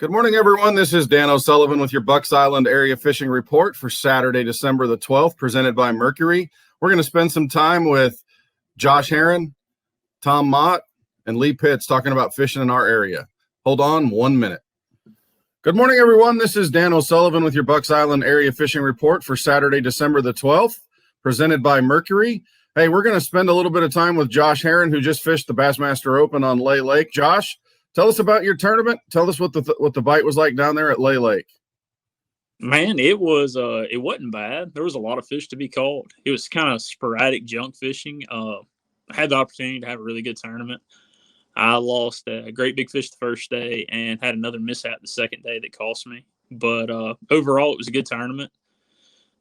Good morning, everyone. This is Dan O'Sullivan with your Bucks Island area fishing report for Saturday, December the 12th, presented by Mercury. We're going to spend some time with Josh Herman, Tom Mott, and Lee Pitts talking about fishing in our area. Hold on 1 minute. Good morning, everyone. This is Dan O'Sullivan with your Bucks Island area fishing report for Saturday, December the 12th, presented by Mercury. Hey, we're going to spend a little bit of time with Josh Herman, who just fished the Bassmaster Open on Lay Lake. Josh, tell us about your tournament. Tell us what the bite was like down there at Lay Lake. Man, it wasn't bad. There was a lot of fish to be caught. It was kind of sporadic junk fishing. I had the opportunity to have a really good tournament. I lost a great big fish the first day and had another mishap the second day that cost me. But overall, it was a good tournament.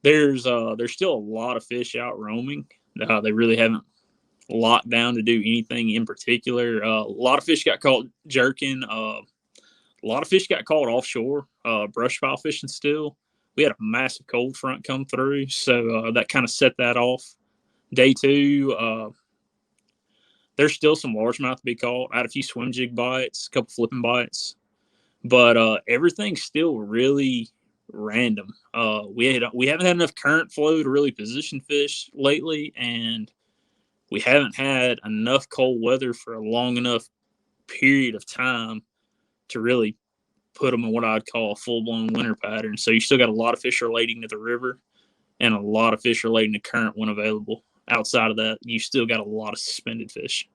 There's still a lot of fish out roaming. They really haven't locked down to do anything in particular. A lot of fish got caught jerking. A lot of fish got caught offshore, brush pile fishing still. We had a massive cold front come through, so that kind of set that off. Day two, there's still some largemouth to be caught. I had a few swim jig bites, a couple flipping bites, but everything's still really random. We haven't had enough current flow to really position fish lately, and we haven't had enough cold weather for a long enough period of time to really put them in what I'd call a full-blown winter pattern. So you still got a lot of fish relating to the river and a lot of fish relating to current when available. Outside of that, you still got a lot of suspended fish.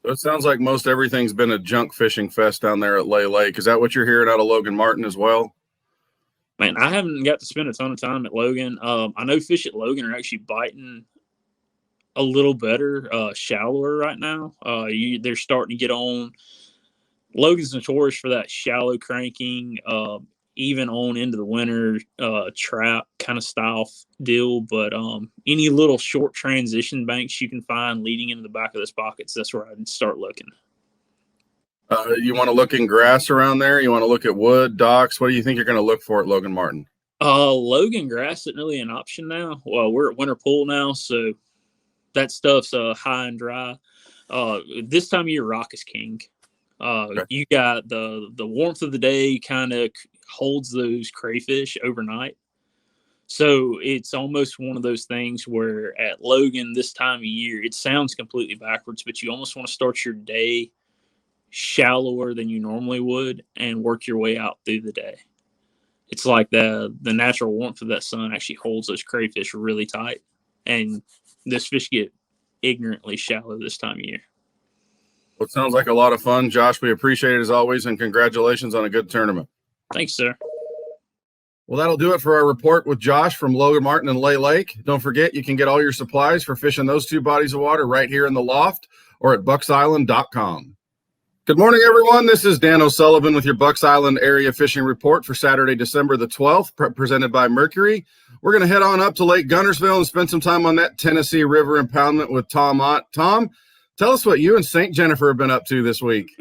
It sounds like most everything's been a junk fishing fest down there at Lay Lake. Is that what you're hearing out of Logan Martin as well? Man, I haven't got to spend a ton of time at Logan. I know fish at Logan are actually biting a little better, shallower right now. They're starting to get on. Logan's notorious for that shallow cranking, even on into the winter trap kind of style deal. But any little short transition banks you can find leading into the back of those pockets, that's where I'd start looking. You want to look in grass around there? You want to look at wood, docks? What do you think you're going to look for at Logan Martin? Logan grass isn't really an option now. Well, we're at winter pool now, so that stuff's high and dry. This time of year, rock is king. Okay. You got the warmth of the day kind of holds those crayfish overnight. So it's almost one of those things where at Logan this time of year, it sounds completely backwards, but you almost want to start your day shallower than you normally would and work your way out through the day. It's like the natural warmth of that sun actually holds those crayfish really tight. And this fish get ignorantly shallow this time of year. Well, it sounds like a lot of fun, Josh. We appreciate it as always, and congratulations on a good tournament. Thanks, sir. Well, that'll do it for our report with Josh from Logan Martin and Lay Lake. Don't forget, you can get all your supplies for fishing those two bodies of water right here in the loft or at bucksisland.com. Good morning, everyone. This is Dan O'Sullivan with your Bucks Island area fishing report for Saturday, December the 12th, presented by Mercury. We're going to head on up to Lake Guntersville and spend some time on that Tennessee River impoundment with Tom Mott. Tom, tell us what you and St. Jennifer have been up to this week.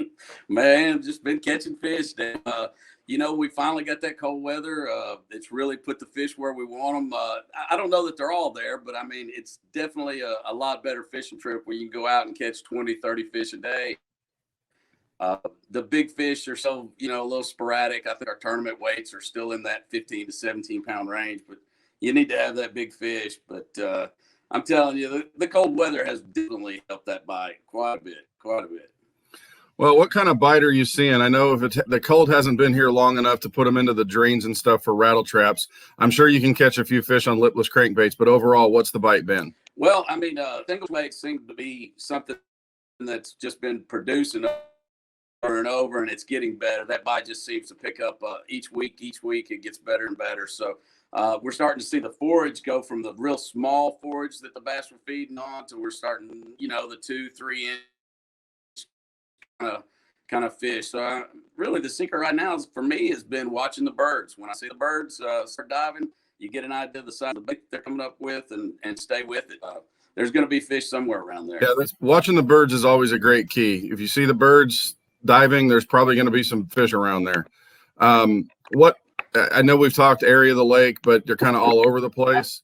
Man, just been catching fish. We finally got that cold weather. It's really put the fish where we want them. I don't know that they're all there, but, I mean, it's definitely a lot better fishing trip where you can go out and catch 20, 30 fish a day. The big fish are so, a little sporadic. I think our tournament weights are still in that 15 to 17-pound range, but you need to have that big fish. But I'm telling you, the cold weather has definitely helped that bite quite a bit. Well, what kind of bite are you seeing? I know if the cold hasn't been here long enough to put them into the drains and stuff for rattle traps, I'm sure you can catch a few fish on lipless crankbaits, but overall, what's the bite been? Well, I mean, single bait seems to be something that's just been producing over and over, and it's getting better. That bite just seems to pick up each week it gets better and better. So we're starting to see the forage go from the real small forage that the bass were feeding on to we're starting, the 2-3 inch kind of fish. So really the secret right now for me has been watching the birds. When I see the birds start diving, you get an idea of the size of the bait they're coming up with and stay with it. There's going to be fish somewhere around there. Yeah, watching the birds is always a great key. If you see the birds diving, there's probably going to be some fish around there. I know we've talked area of the lake, but they're kind of all over the place.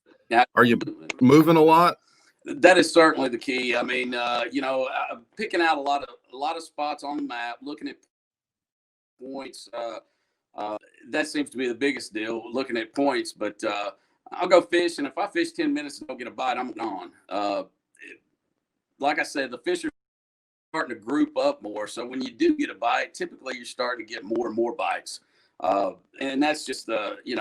Are you moving a lot? That is certainly the key. I mean, picking out a lot of spots on the map, looking at points. That seems to be the biggest deal, looking at points. But I'll go fish, and if I fish 10 minutes and don't get a bite, I'm gone. Like I said, the fish are starting to group up more. So when you do get a bite, typically you're starting to get more and more bites. And that's just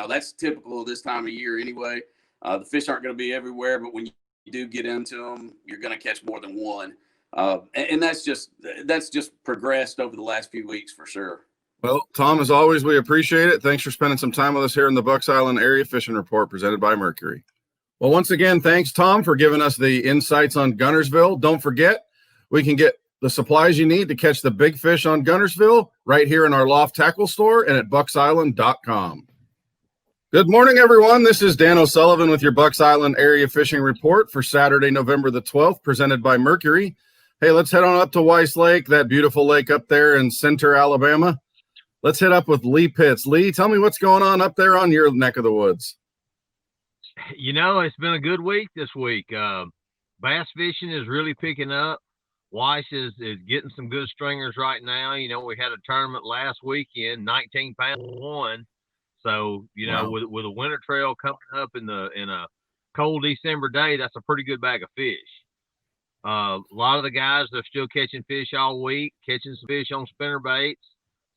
that's typical of this time of year anyway. The fish aren't going to be everywhere, but when you do get into them, you're going to catch more than one. And that's just progressed over the last few weeks for sure. Well, Tom, as always, we appreciate it. Thanks for spending some time with us here in the Bucks Island Area Fishing Report presented by Mercury. Well, once again, thanks, Tom, for giving us the insights on Guntersville. Don't forget, we can get the supplies you need to catch the big fish on Guntersville right here in our Loft Tackle Store and at bucksisland.com. Good morning, everyone. This is Dan OSullivan with your Bucks Island Area Fishing Report for Saturday, November the 12th, presented by Mercury. Hey, let's head on up to Weiss Lake, that beautiful lake up there in center Alabama. Let's hit up with Lee Pitts. Lee, tell me what's going on up there on your neck of the woods. It's been a good week this week. Bass fishing is really picking up. Weiss is getting some good stringers right now. We had a tournament last weekend, 19 pounds won. So, Wow. with a winter trail coming up in a cold December day, that's a pretty good bag of fish. A lot of the guys are still catching fish all week, catching some fish on spinner baits.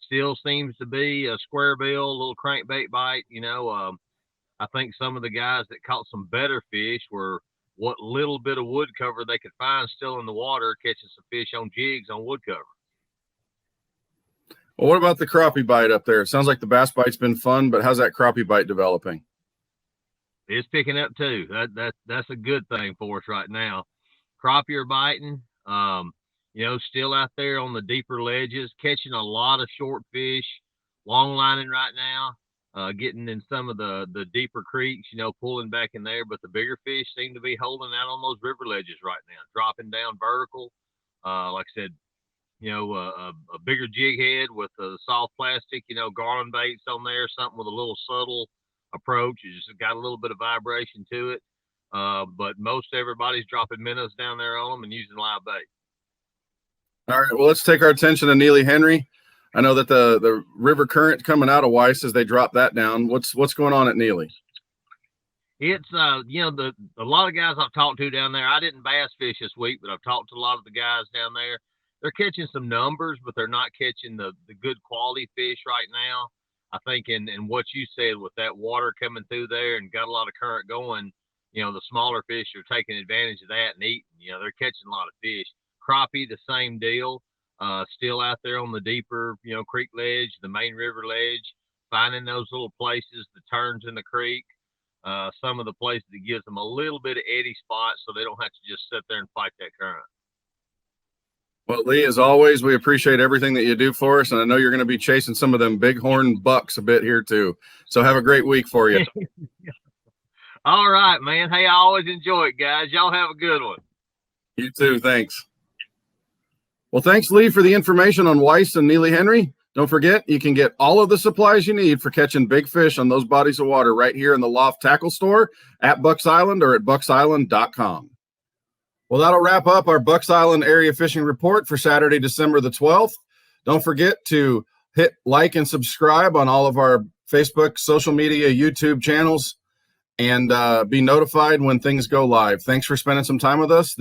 Still seems to be a square bill, a little crankbait bite. I think some of the guys that caught some better fish were what little bit of wood cover they could find still in the water, catching some fish on jigs on wood cover. Well, what about the crappie bite up there? It sounds like the bass bite's been fun, but how's that crappie bite developing? It's picking up too. That's a good thing for us right now. Crappie are biting. Still out there on the deeper ledges, catching a lot of short fish, long lining right now, getting in some of the deeper creeks, pulling back in there. But the bigger fish seem to be holding out on those river ledges right now, dropping down vertical. Like I said, a bigger jig head with a soft plastic, garland baits on there, something with a little subtle approach. It's just got a little bit of vibration to it. But most everybody's dropping minnows down there on them and using live bait. All right, well, let's take our attention to Neely Henry. I know that the river current coming out of Weiss as they drop that down. What's going on at Neely? It's a lot of guys I've talked to down there. I didn't bass fish this week, but I've talked to a lot of the guys down there. They're catching some numbers, but they're not catching the good quality fish right now. I think in what you said with that water coming through there and got a lot of current going, the smaller fish are taking advantage of that and eating. They're catching a lot of fish. Crappie, the same deal. Still out there on the deeper, creek ledge, the main river ledge, finding those little places, the turns in the creek, some of the places that gives them a little bit of eddy spots so they don't have to just sit there and fight that current. Well, Lee, as always, we appreciate everything that you do for us, and I know you're going to be chasing some of them bighorn bucks a bit here too. So have a great week for you. All right, man. Hey, I always enjoy it, guys. Y'all have a good one. You too. Thanks. Well, thanks, Lee, for the information on Weiss and Neely Henry. Don't forget, you can get all of the supplies you need for catching big fish on those bodies of water right here in the Loft Tackle Store at Bucks Island or at bucksisland.com. Well, that'll wrap up our Bucks Island Area Fishing Report for Saturday, December the 12th. Don't forget to hit like and subscribe on all of our Facebook, social media, YouTube channels, and be notified when things go live. Thanks for spending some time with us.